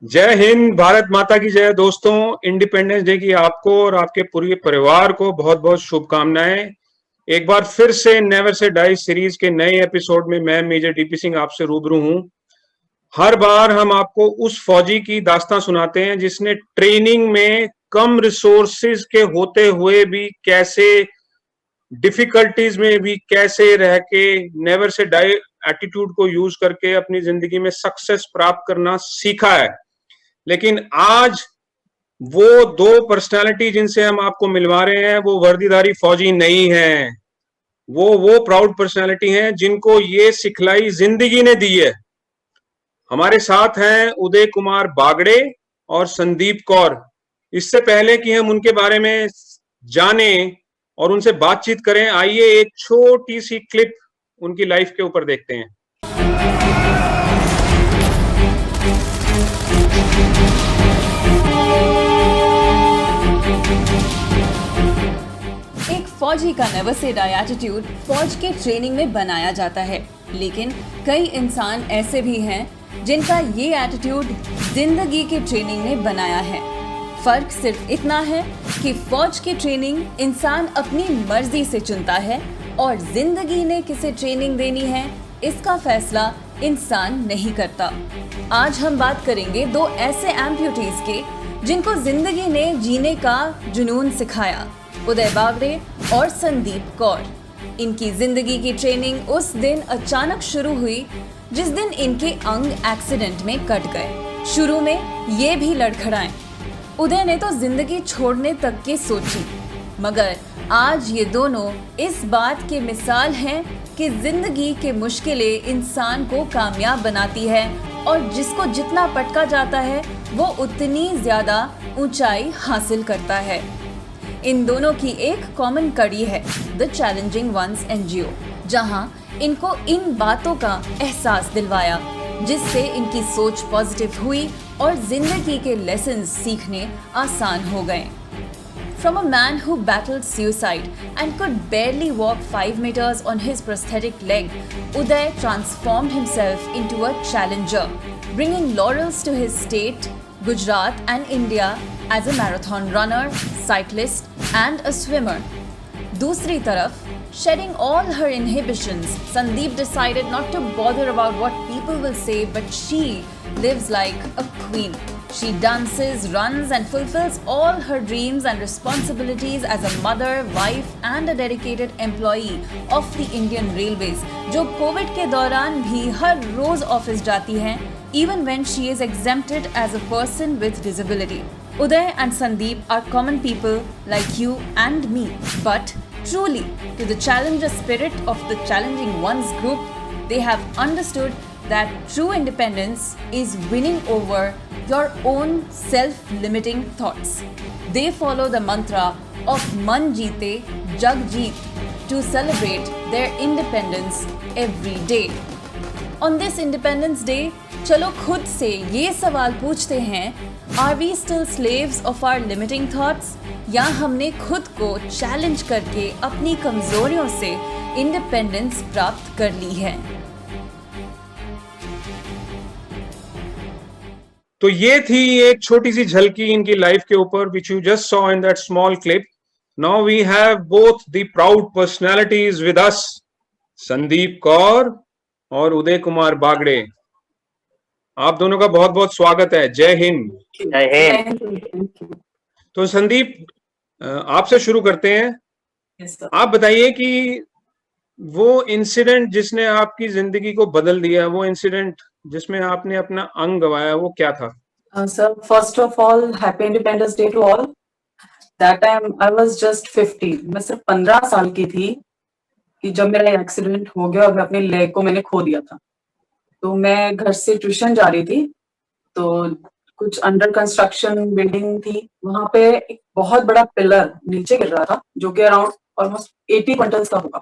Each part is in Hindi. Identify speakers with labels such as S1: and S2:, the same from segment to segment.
S1: जय हिंद, भारत माता की जय। दोस्तों, इंडिपेंडेंस डे की आपको और आपके पूरे परिवार को बहुत बहुत शुभकामनाएं। एक बार फिर से नेवर से डाई सीरीज के नए एपिसोड में मैं मेजर डीपी सिंह आपसे रूबरू हूं। हर बार हम आपको उस फौजी की दास्तां सुनाते हैं जिसने ट्रेनिंग में कम रिसोर्सेज के होते हुए भी कैसे, डिफिकल्टीज में भी कैसे रह के नेवर से डाई एटीट्यूड को यूज करके अपनी जिंदगी में सक्सेस प्राप्त करना सीखा है। लेकिन आज वो दो पर्सनालिटी जिनसे हम आपको मिलवा रहे हैं वो वर्दीधारी फौजी नहीं है। वो प्राउड पर्सनालिटी हैं जिनको ये सिखलाई जिंदगी ने दी है। हमारे साथ हैं उदय कुमार बागड़े और संदीप कौर। इससे पहले कि हम उनके बारे में जाने और उनसे बातचीत करें, आइए एक छोटी सी क्लिप उनकी लाइफ के ऊपर देखते हैं।
S2: एक फौजी का नेवर से डाई एटीट्यूड फौज के ट्रेनिंग में बनाया जाता है, लेकिन कई इंसान ऐसे भी हैं जिनका ये एटीट्यूड जिंदगी की ट्रेनिंग ने बनाया है। फर्क सिर्फ इतना है कि फौज की ट्रेनिंग इंसान अपनी मर्जी से चुनता है और जिंदगी ने किसे ट्रेनिंग देनी है इसका फैसला इंसान नहीं करता। आज हम बात करेंगे दो ऐसे एम्प्यूटीज के जिनको जिंदगी ने जीने का जुनून सिखाया, उदय बागड़े और संदीप कौर। इनकी जिंदगी की ट्रेनिंग उस दिन अचानक शुरू हुई जिस दिन इनके अंग एक्सीडेंट में कट गए। शुरू में ये भी लड़खड़ाए। उदय ने तो जिंदगी छोड़ने तक की सोची, मगर आज ये दोनों इस बात के मिसाल हैं कि जिंदगी के मुश्किलें इंसान को कामयाब बनाती है और जिसको जितना पटका जाता है वो उतनी ज्यादा ऊंचाई हासिल करता है। इन दोनों की एक कॉमन कड़ी है द चैलेंजिंग वंस एनजीओ, जहां इनको इन बातों का एहसास दिलवाया जिससे इनकी सोच पॉजिटिव हुई और जिंदगी के लेसन्स सीखने आसान हो गए। From a man who battled suicide and could barely walk 5 meters on his prosthetic leg, Uday transformed himself into a challenger, bringing laurels to his state, Gujarat and India as a marathon runner, cyclist and a swimmer. दूसरी तरफ, shedding all her inhibitions, Sandeep decided not to bother about what people will say, but she lives like a queen. She dances, runs and fulfills all her dreams and responsibilities as a mother, wife and a dedicated employee of the Indian Railways, जो कोविड के दौरान भी हर रोज ऑफिस जाती हैं, even when she is exempted as a person with disability. Uday and Sandeep are common people like you and me, but truly, to the challenger spirit of the Challenging Ones group, they have understood that true independence is winning over your own self-limiting thoughts. They follow the mantra of Man Jeete Jag Jeet to celebrate their independence every day. On this Independence Day, चलो खुद से ये सवाल पूछते हैं, Are we still slaves of our limiting thoughts? या हमने खुद को चैलेंज करके अपनी कमजोरियों से इंडिपेंडेंस प्राप्त कर ली है?
S1: तो ये थी एक छोटी सी झलकी इनकी लाइफ के ऊपर, which you just saw in that small clip. Now we have both the proud personalities with us, Sandeep Kaur और उदय कुमार बागड़े। आप दोनों का बहुत बहुत स्वागत है। जय हिंद।
S3: जय हिंद।
S1: तो संदीप, आपसे शुरू करते हैं। आप बताइए कि वो इंसिडेंट जिसने आपकी जिंदगी को बदल दिया, वो इंसिडेंट जिसमें आपने अपना अंग गवाया, वो क्या था?
S3: Sir, first of all, Happy Independence Day to all. That time I was just 50. मैं सिर्फ 15 साल की थी कि जब मेरा एक्सीडेंट हो गया और मैं अपने लेग को मैंने खो दिया था। तो मैं घर से ट्यूशन जा रही थी, तो कुछ अंडर कंस्ट्रक्शन बिल्डिंग थी, वहां पे एक बहुत बड़ा पिलर नीचे गिर रहा था जो कि अराउंड ऑलमोस्ट 80 क्विंटल्स का होगा।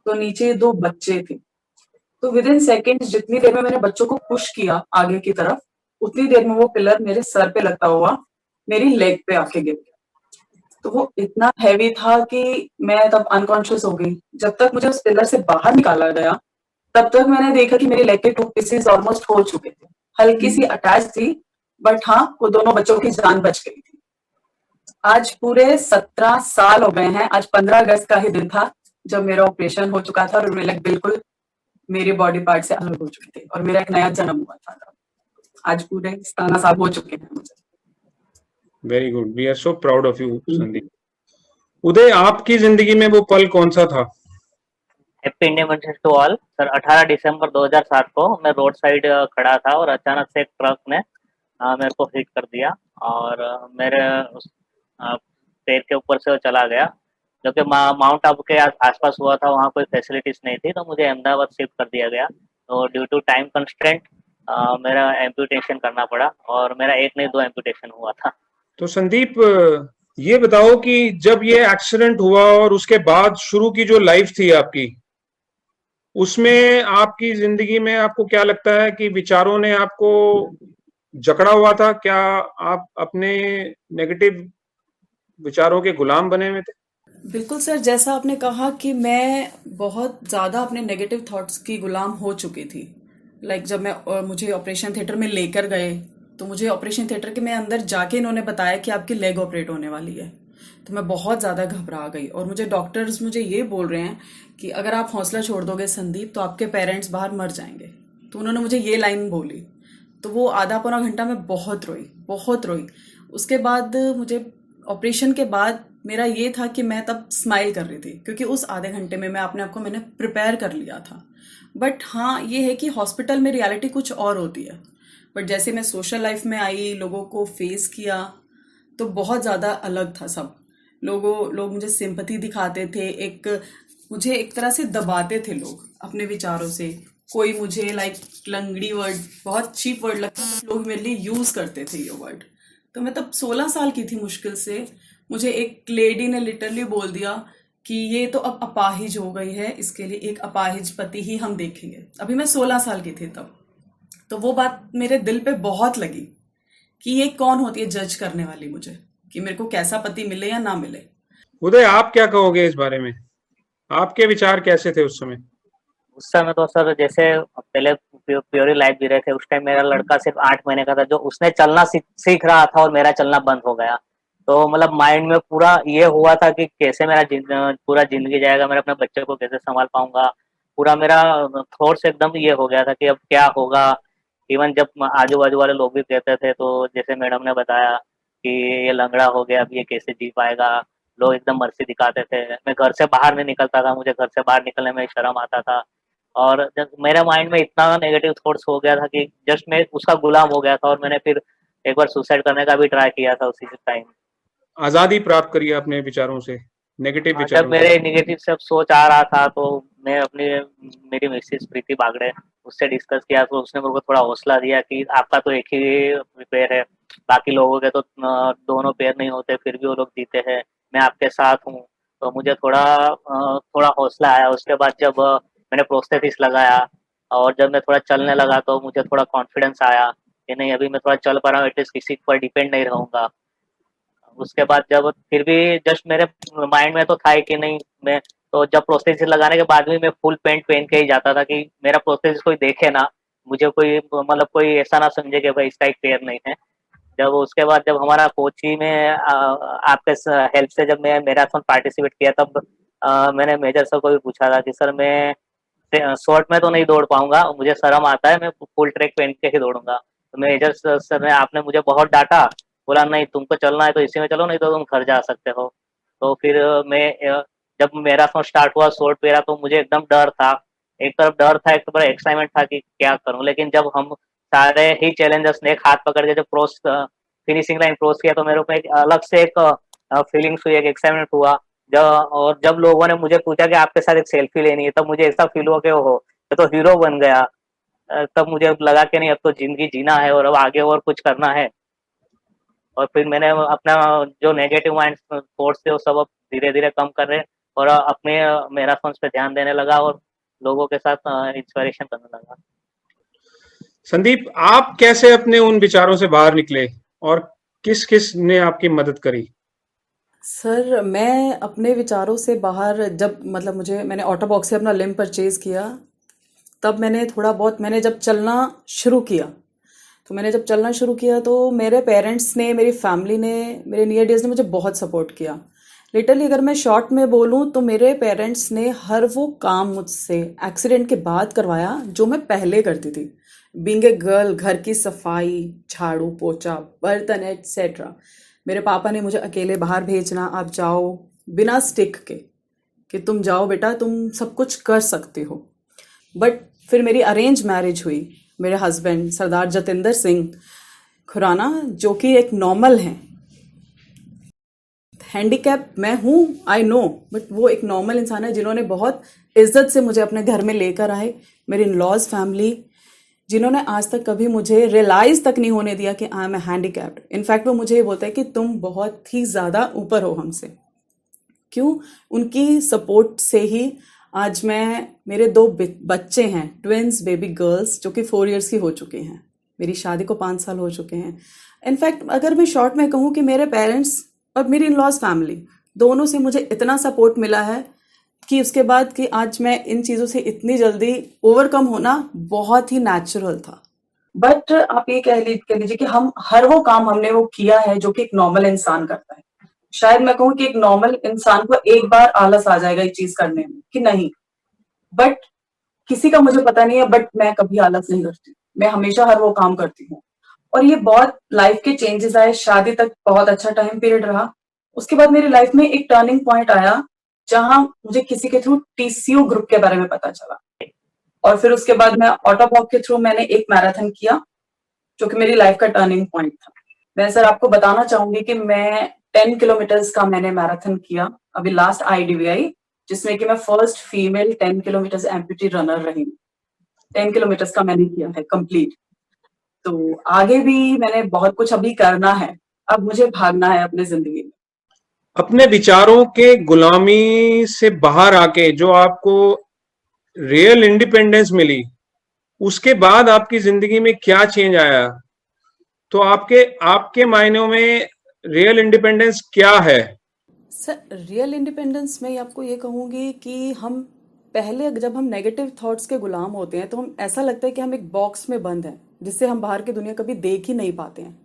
S3: तो नीचे 2 बच्चे थे, तो विद इन सेकेंड्स जितनी देर में मैंने बच्चों को पुश किया आगे की तरफ, उतनी देर में वो पिलर मेरे सर पे लगता हुआ मेरी लेग पे आके गिर गया। तो वो इतना हैवी था कि मैं तब अनकॉन्शियस हो गई। जब तक मुझे उस पिलर से बाहर निकाला गया तब तक मैंने देखा कि मेरी लेग के 2 पीसेस ऑलमोस्ट हो चुके थे, हल्की सी अटैच थी बट हाँ, वो दोनों बच्चों की जान बच गई थी। आज पूरे 17 साल हो गए हैं। आज 15 अगस्त का ही दिन था जब मेरा ऑपरेशन हो चुका था और मेरे लेग बिल्कुल मेरे बॉडी पार्ट से अलग हो चुके थे और मेरा एक नया जन्म हुआ था। आज पूरे 17 साल हो चुके हैं मुझे।
S1: Very good, we are so proud of you Sandeep. Uday, आपकी जिंदगी में वो पल कौन सा था?
S4: Happy independence to all. Sir 18 दिसंबर 2007 को मैं रोड साइड खड़ा था और अचानक से एक ट्रक ने मेरे को हिट कर दिया और मेरे उस पैर के ऊपर से वो चला गया। जो कि माउंट आबू के आसपास हुआ था, वहाँ कोई फैसिलिटीज नहीं थी, तो मुझे अहमदाबाद शिफ्ट कर दिया गया। तो ड्यू टू टाइम कंस्ट्रेंट मेरा एम्पुटेशन करना पड़ा और मेरा एक नहीं 2 एम्पुटेशन हुआ था।
S1: तो संदीप, ये बताओ कि जब ये एक्सीडेंट हुआ और उसके बाद शुरू की जो लाइफ थी आपकी, उसमें आपकी जिंदगी में आपको क्या लगता है कि विचारों ने आपको जकड़ा हुआ था? क्या आप अपने नेगेटिव विचारों के गुलाम बने हुए थे?
S5: बिल्कुल सर, जैसा आपने कहा कि मैं बहुत ज़्यादा अपने नेगेटिव थॉट्स की गुलाम हो चुकी थी। जब मुझे ऑपरेशन थिएटर में लेकर गए, तो मुझे ऑपरेशन थिएटर के में अंदर जाके इन्होंने बताया कि आपकी लेग ऑपरेट होने वाली है। तो मैं बहुत ज़्यादा घबरा गई और मुझे डॉक्टर्स मुझे ये बोल रहे हैं कि अगर आप हौसला छोड़ दोगे संदीप, तो आपके पेरेंट्स बाहर मर जाएंगे। तो उन्होंने मुझे ये लाइन बोली। तो वो आधा पौना घंटा मैं बहुत रोई। उसके बाद मुझे ऑपरेशन के बाद मेरा ये था कि मैं तब स्माइल कर रही थी, क्योंकि उस आधे घंटे में मैं अपने आप को मैंने प्रिपेयर कर लिया था। बट हाँ, ये है कि हॉस्पिटल में रियलिटी कुछ और होती है। बट जैसे मैं सोशल लाइफ में आई, लोगों को फेस किया, तो बहुत ज़्यादा अलग था सब। लोग मुझे सिंपैथी दिखाते थे, मुझे एक तरह से दबाते थे लोग अपने विचारों से। कोई मुझे लंगड़ी वर्ड, बहुत चीप वर्ड लगता है, लोग मेरे लिए यूज़ करते थे ये वर्ड। तो मैं तब 16 साल की थी मुश्किल से। मुझे एक लेडी ने लिटरली बोल दिया कि ये तो अब अपाहिज हो गई है, इसके लिए एक अपाहिज पति ही हम देखेंगे। अभी मैं 16 साल की थी तब। तो वो बात मेरे दिल पे बहुत लगी कि ये कौन होती है जज करने वाली मुझे, कि मेरे को कैसा पति मिले या ना मिले।
S1: उदय, आप क्या कहोगे इस बारे में? आपके विचार कैसे थे उस समय?
S4: उस समय तो सर जैसे पहले प्योरी लाइफ जी रहे थे, उस टाइम मेरा लड़का सिर्फ 8 महीने का था, जो उसने चलना सीख रहा था और मेरा चलना बंद हो गया। तो मतलब माइंड में पूरा ये हुआ था कि कैसे मेरा पूरा जिंदगी जाएगा, मेरे अपने बच्चे को कैसे संभाल पाऊंगा। पूरा मेरा थॉट्स एकदम ये हो गया था कि अब क्या होगा। इवन जब आजू बाजू वाले लोग भी कहते थे, तो जैसे मैडम ने बताया कि ये लंगड़ा हो गया, अब ये कैसे जी पाएगा, लोग एकदम मर्सी दिखाते थे। मैं घर से बाहर नहीं निकलता था, मुझे घर से बाहर निकलने में शर्म आता था। और जब मेरे माइंड में इतना नेगेटिव थॉट्स हो गया था कि जस्ट मैं उसका गुलाम हो गया था, और मैंने फिर एक बार सुसाइड करने का भी ट्राई किया था उसी टाइम।
S1: आजादी प्राप्त करी अपने विचारों से, नेगेटिव
S4: जब
S1: विचारों से।
S4: मेरे नेगेटिव सब सोच आ रहा था, तो मैं मेरी मिसेस प्रीति बागड़े, उससे डिस्कस किया, तो उसने मेरे को थोड़ा हौसला दिया कि आपका तो एक ही पैर है, बाकी लोगों के तो दोनों पैर नहीं होते, फिर भी वो लोग जीते हैं, मैं आपके साथ हूँ। तो मुझे थोड़ा हौसला आया। उसके बाद जब मैंने प्रोस्थेटिस लगाया और जब मैं थोड़ा चलने लगा, तो मुझे थोड़ा कॉन्फिडेंस आया कि नहीं, अभी मैं थोड़ा चल पा रहा हूँ, एटलीस्ट किसी पर डिपेंड नहीं रहूंगा। उसके बाद जब फिर भी जस्ट मेरे माइंड में तो था ही कि नहीं, मैं तो जब प्रोस्थेसिस लगाने के बाद भी मैं फुल पैंट पहन के ही जाता था कि मेरा प्रोस्थेसिस कोई देखे ना, मुझे कोई मतलब कोई ऐसा ना समझे कि भाई इसका एक पैर नहीं है। जब उसके बाद जब हमारा कोची में आपके हेल्प से जब मैं मैराथन पार्टिसिपेट किया, तब मैंने मेजर सर को भी पूछा था कि सर मैं शॉर्ट में तो नहीं दौड़ पाऊंगा, मुझे शर्म आता है, मैं फुल ट्रैक पहन के ही दौड़ूंगा। तो मेजर सर ने आपने मुझे बहुत डांटा, बोला नहीं तुमको चलना है तो इसी में चलो, नहीं तो तुम घर जा सकते हो। तो फिर मैं जब मैराथन स्टार्ट हुआ शॉर्ट पेरा, तो मुझे एकदम डर था। एक तरफ डर था, एक तरफ एक्साइटमेंट था कि क्या करूं। लेकिन जब हम सारे ही चैलेंजर्स ने एक हाथ पकड़ के जब फिनिशिंग लाइन क्रॉस किया, तो मेरे को एक अलग से एक फीलिंग्स हुई, एक एक्साइटमेंट हुआ। और जब लोगों ने मुझे पूछा कि आपके साथ एक सेल्फी लेनी है, तब मुझे ऐसा फील हुआ कि ओहो, मैं तो हीरो बन गया। तब मुझे लगा कि नहीं, अब तो जिंदगी जीना है और अब आगे और कुछ करना है। और फिर मैंने अपना जो नेगेटिव माइंड थॉट्स थे वो सब अब धीरे धीरे कम कर रहे, और अपने मैराथन्स पे ध्यान देने लगा और लोगों के साथ इंस्पिरेशन करने लगा।
S1: संदीप, आप कैसे अपने उन विचारों से बाहर निकले और किस किस ने आपकी मदद करी?
S5: सर, मैं अपने विचारों से बाहर जब मैंने ऑटोबॉक्स से अपना लिम्ब परचेज किया, तब मैंने थोड़ा बहुत जब चलना शुरू किया, तो मैंने जब चलना शुरू किया तो मेरे पेरेंट्स ने, मेरी फैमिली ने, मेरे नियर डियर्स ने मुझे बहुत सपोर्ट किया। लिटरली अगर मैं शॉर्ट में बोलूँ तो मेरे पेरेंट्स ने हर वो काम मुझसे एक्सीडेंट के बाद करवाया जो मैं पहले करती थी। बीइंग ए गर्ल, घर की सफाई, झाड़ू पोछा, बर्तन एटसेट्रा। मेरे पापा ने मुझे अकेले बाहर भेजना, आप जाओ, बिना स्टिक के कि तुम जाओ बेटा, तुम सब कुछ कर सकते हो। बट फिर मेरी अरेंज मैरिज हुई। मेरे हस्बैंड सरदार जतिंदर सिंह खुराना, जो कि एक नॉर्मल हैं, हैंडीकैप मैं हूँ आई नो, बट वो एक नॉर्मल इंसान है जिन्होंने बहुत इज्जत से मुझे अपने घर में लेकर आए। मेरी इन लॉज फैमिली, जिन्होंने आज तक कभी मुझे रियलाइज तक नहीं होने दिया कि I am a handicapped. In fact वो मुझे ये बोलता है कि तुम बहुत ही ज़्यादा ऊपर हो हमसे। क्यों? उनकी सपोर्ट से ही आज मैं, मेरे 2 बच्चे हैं, ट्विंस बेबी गर्ल्स, जो कि 4 इयर्स की हो चुके हैं। मेरी शादी को 5 साल हो चुके हैं। इनफैक्ट अगर मैं शॉर्ट में कहूँ कि मेरे पेरेंट्स और मेरी इन लॉज फैमिली दोनों से मुझे इतना सपोर्ट मिला है कि उसके बाद कि आज मैं इन चीज़ों से इतनी जल्दी ओवरकम होना बहुत ही नेचुरल था।
S3: बट आप ये कह लीजिए कि हम हर वो काम हमने वो किया है जो कि एक नॉर्मल इंसान करता है। शायद मैं कहूँ कि एक नॉर्मल इंसान को एक बार आलस आ जाएगा ये चीज करने में कि नहीं, बट किसी का मुझे पता नहीं है, बट मैं कभी आलस नहीं करती। मैं हमेशा हर वो काम करती हूँ और ये बहुत लाइफ के चेंजेस आए। शादी तक बहुत अच्छा टाइम पीरियड रहा। उसके बाद मेरी लाइफ में एक टर्निंग पॉइंट आया जहां मुझे किसी के थ्रू टीसीयू ग्रुप के बारे में पता चला और फिर उसके बाद मैं ऑटोबॉक के थ्रू मैंने एक मैराथन किया जो कि मेरी लाइफ का टर्निंग पॉइंट था। मैं सर आपको बताना चाहूंगी कि मैं 10 किलोमीटर्स का मैंने मैराथन किया अभी लास्ट IDVI, जिसमें कि मैं फर्स्ट फीमेल 10 किलोमीटर्स एम्पूटी रनर रही। 10 किलोमीटर्स का मैंने किया है कंप्लीट। तो आगे भी मैंने बहुत कुछ अभी करना है। अब मुझे भागना है अपने जिंदगी में।
S1: अपने विचारों के गुलामी से बाहर आके जो आपको रियल इंडिपेंडेंस मिली, उसके बाद आपकी जिंदगी में क्या चेंज आया? तो आपके आपके मायनों में रियल इंडिपेंडेंस क्या है?
S5: सर रियल इंडिपेंडेंस में आपको ये कहूँगी कि हम पहले जब हम नेगेटिव थॉट्स के गुलाम होते हैं तो हम, ऐसा लगता है कि हम एक बॉक्स में बंद हैं जिससे हम बाहर की दुनिया कभी देख ही नहीं पाते हैं।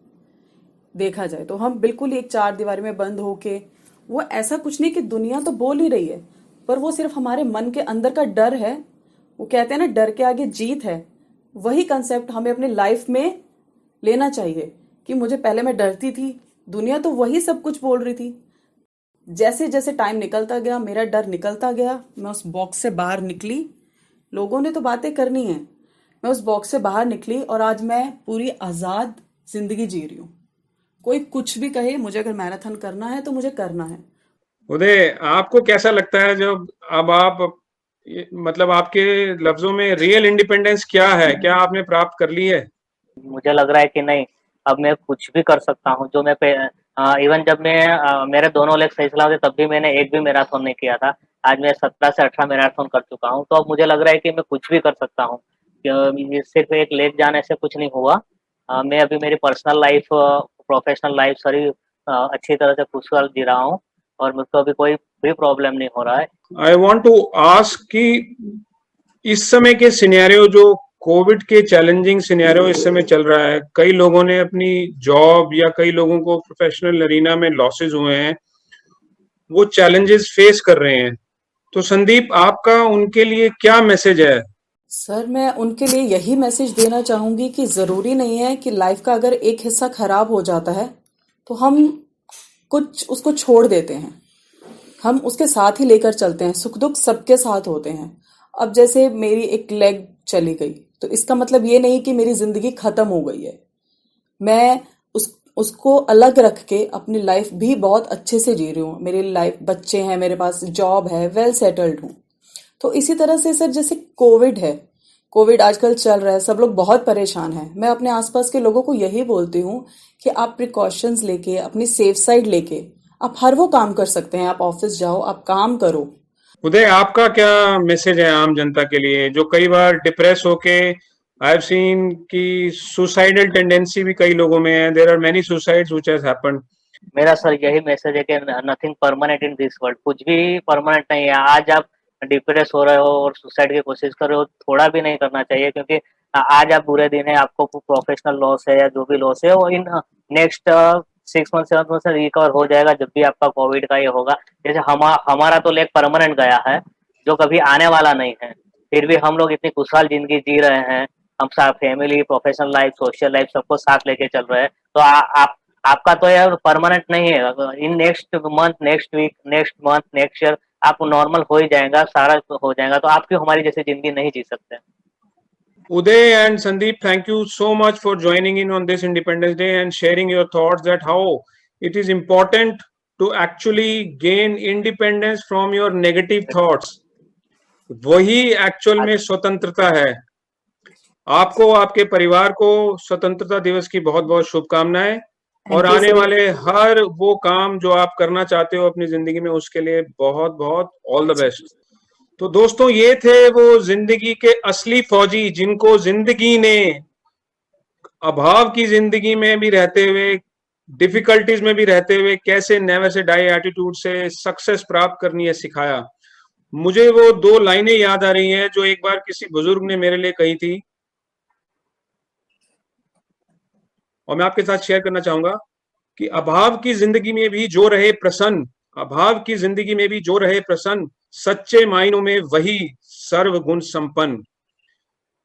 S5: देखा जाए तो हम बिल्कुल ही एक 4 दीवारी में बंद होके, वो ऐसा कुछ नहीं कि दुनिया तो बोल ही रही है, पर वो सिर्फ हमारे मन के अंदर का डर है। वो कहते हैं ना, डर के आगे जीत है। वही कंसेप्ट हमें अपनी लाइफ में लेना चाहिए कि मुझे पहले मैं डरती थी, दुनिया तो वही सब कुछ बोल रही थी। जैसे जैसे टाइम निकलता गया, मेरा डर निकलता गया, मैं उस बॉक्स से बाहर निकली। लोगों ने तो बातें करनी है, मैं उस बॉक्स से बाहर निकली और आज मैं पूरी आज़ाद जिंदगी जी रही हूँ। कोई कुछ भी कहे, मुझे अगर मैराथन करना है तो मुझे करना है।
S1: उदय, आपको कैसा लगता है जब अब आप मतलब आपके लफ्जों में रियल इंडिपेंडेंस क्या है? क्या आपने प्राप्त कर ली है?
S4: मुझे लग रहा है कि नहीं, अब मैं कुछ भी कर सकता हूँ। जो मैं इवन जब मैं मेरे दोनों लेग सही सलामत थे तब भी मैंने एक भी मैराथन नहीं किया था। आज मैं 17 से 18 मैराथन कर चुका हूँ। तो अब मुझे लग रहा है कि मैं कुछ भी कर सकता हूँ। सिर्फ एक लेग जाने से कुछ नहीं हुआ। मैं अभी मेरी पर्सनल लाइफ, प्रोफेशनल लाइफ सारी अच्छी तरह से खुशहाल जी रहा हूँ और मुझको अभी कोई भी प्रॉब्लम नहीं हो रहा है।
S1: आई वॉन्ट टू आस्क कि इस समय के सिनेरियो, जो कोविड के चैलेंजिंग सिनेरियो इस समय चल रहा है, कई लोगों ने अपनी जॉब या कई लोगों को प्रोफेशनल अरीना में लॉसेस हुए हैं, वो चैलेंजेस फेस कर रहे हैं। तो संदीप, आपका उनके लिए क्या मैसेज है?
S5: सर मैं उनके लिए यही मैसेज देना चाहूंगी कि ज़रूरी नहीं है कि लाइफ का अगर एक हिस्सा खराब हो जाता है तो हम कुछ उसको छोड़ देते हैं, हम उसके साथ ही लेकर चलते हैं। सुख दुख सबके साथ होते हैं। अब जैसे मेरी एक लेग चली गई तो इसका मतलब ये नहीं कि मेरी जिंदगी खत्म हो गई है। मैं उसको अलग रख के अपनी लाइफ भी बहुत अच्छे से जी रही हूँ। मेरी लाइफ, बच्चे हैं, मेरे पास जॉब है, वेल सेटल्ड हूँ। तो इसी तरह से सर, जैसे कोविड है, कोविड आजकल चल रहा है, सब लोग बहुत परेशान हैं। मैं अपने आसपास के लोगों को यही बोलती हूँ कि आप प्रिकॉशंस लेके, अपनी सेफ साइड लेके आप हर वो काम कर सकते हैं। आप ऑफिस जाओ, आप काम करो।
S1: उदय, आपका क्या मैसेज है आम जनता के लिए जो कई बार डिप्रेस होके, आई हैव सीन कि सुसाइडल टेंडेंसी भी कई लोगों में है, there are many suicides which has happened.
S4: मेरा सर यही मैसेज है कि nothing permanent in this world. कुछ भी परमानेंट नहीं है। आज आप डिप्रेस हो रहे हो और सुसाइड की कोशिश कर रहे हो, थोड़ा भी नहीं करना चाहिए, क्योंकि आज आप बुरे दिन है, आपको प्रोफेशनल लॉस है या जो भी लॉस है, वो इन नेक्स्ट 6 मंथ 7 मंथ से रिकवर हो जाएगा जब भी आपका कोविड का ये होगा। जैसे हमारा तो लेग परमानेंट गया है, जो कभी आने वाला नहीं है, फिर भी हम लोग इतनी खुशहाल जिंदगी जी रहे हैं। हम साथ family, professional life, social life सबको साथ लेके चल रहे हैं। तो आप आपका तो यार परमानेंट नहीं है। In next month, next week, next month, next year आप नॉर्मल हो ही जाएगा, सारा हो जाएगा। तो आप क्यों हमारी जैसी जिंदगी नहीं जी सकते?
S1: Uday and Sandeep, thank you so much for joining in on this Independence Day and sharing your thoughts that how it is important to actually gain independence from your negative thoughts. वही एक्चुअल में स्वतंत्रता है। आपको, आपके परिवार को स्वतंत्रता दिवस की बहुत बहुत शुभकामनाएं, और
S3: Thank you,
S1: आने
S3: sir.
S1: वाले हर वो काम जो आप करना चाहते हो अपनी जिंदगी में, उसके लिए बहुत बहुत ऑल द बेस्ट। तो दोस्तों, ये थे वो जिंदगी के असली फौजी, जिनको जिंदगी ने अभाव की जिंदगी में भी रहते हुए, डिफिकल्टीज में भी रहते हुए, कैसे नेवर से डाई एटीट्यूड से सक्सेस प्राप्त करनी है सिखाया। मुझे वो 2 लाइनें याद आ रही हैं जो एक बार किसी बुजुर्ग ने मेरे लिए कही थी, और मैं आपके साथ शेयर करना चाहूंगा कि अभाव की जिंदगी में भी जो रहे प्रसन्न, अभाव की जिंदगी में भी जो रहे प्रसन्न, सच्चे मायनों में वही सर्वगुण संपन्न।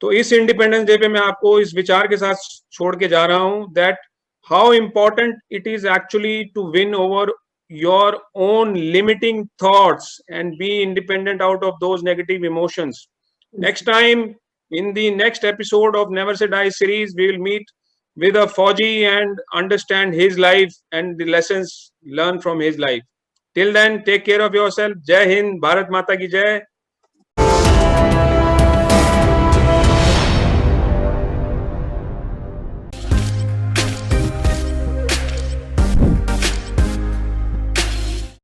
S1: तो इस इंडिपेंडेंस डे पे मैं आपको इस विचार के साथ छोड़ के जा रहा हूं that how important it is actually to win over your own limiting thoughts and be independent out of those negative emotions. Next time in the next episode of Never Say Die series, we will meet with a Fauji and understand his life and the lessons learned from his life. Till then, take care of yourself. Jai Hind, Bharat Mata ki Jai.